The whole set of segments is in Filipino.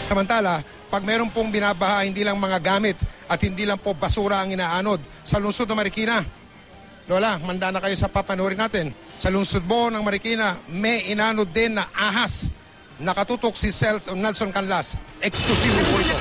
Samantala, pag meron pong binabaha, hindi lang mga gamit at hindi lang po basura ang inaanod sa lungsod ng Marikina. Lola, manda na kayo sa papanurin natin. Sa lungsod po ng Marikina, may inanod din na ahas. Nakatutok si Nelson Canlas. Eksklusibo po ito.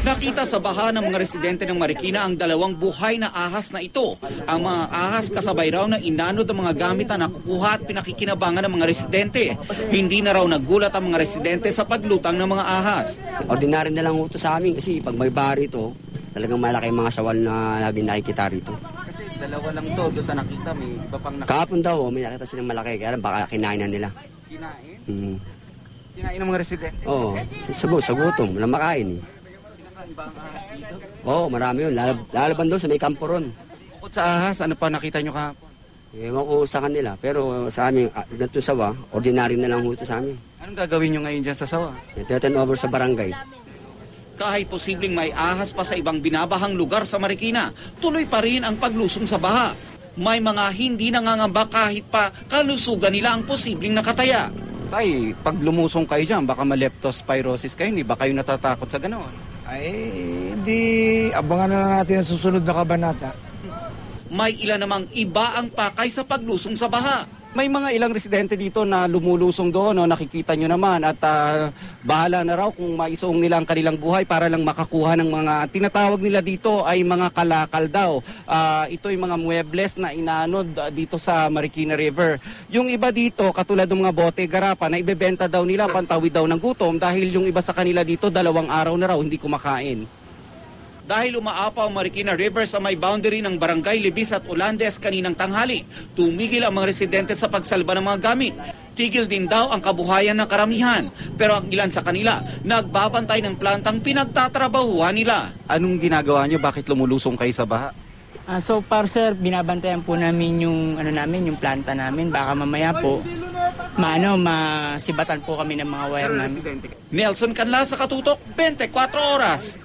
Nakita sa baha ng mga residente ng Marikina ang dalawang buhay na ahas na ito. Ang mga ahas kasabay raw na inanod ang mga gamit na nakukuha at pinakikinabangan ng mga residente. Hindi na raw nagulat ang mga residente sa paglutang ng mga ahas. Ordinary na lang ito sa amin kasi pag may baha rito, talagang malaki mga sawal na laging nakikita rito. Kasi dalawa lang to, doon sa nakita, may iba pang nakita. Kahapon daw, may nakita silang malaki, kaya baka kinain na nila. Kinain? Kinain ng mga residente? Oo, sa gutom, walang makain eh. Oo, marami yun. Lalaban doon sa may kampo ron. Bukod sa ahas, ano pa nakita nyo kahapon? Ewan ko sa kanila. Pero sa amin, ganito sawa, ordinary na lang ito sa amin. Anong gagawin nyo ngayon dyan sa sawa? Turn over sa barangay. Kahit posibleng may ahas pa sa ibang binabahang lugar sa Marikina, tuloy pa rin ang paglusong sa baha. May mga hindi nangangamba kahit pa kalusugan nila ang posibleng nakataya. Tay, pag lumusong kayo dyan, baka ma-leptospirosis kayo, hindi ba kayo natatakot sa gano'n? Ay, hindi. Abangan na lang natin ang susunod na kabanata. May ilan namang iba ang pakay sa paglusong sa baha. May mga ilang residente dito na lumulusong doon, no? Nakikita nyo naman at bahala na raw kung maisuong nila ang kanilang buhay para lang makakuha ng mga tinatawag nila dito ay mga kalakal daw. Ito ay mga muebles na inanod dito sa Marikina River. Yung iba dito, katulad ng mga bote, garapa na ibebenta daw nila, pantawid daw ng gutom dahil yung iba sa kanila dito 2 araw na raw hindi kumakain. Dahil umaapaw ang Marikina River sa may boundary ng Barangay Libis at Ulandes kaninang tanghali, tumigil ang mga residente sa pagsalba ng mga gamit. Tigil din daw ang kabuhayan ng karamihan, pero ang ilan sa kanila nagbabantay ng plantang pinagtatrabahuhan nila. Anong ginagawa nyo? Bakit lumulusong kayo sa baha? So far sir, binabantayan po namin yung yung planta namin. Baka mamaya po masibatan po kami ng mga wire namin. Nelson Canlas sa Katutok, 24 Oras.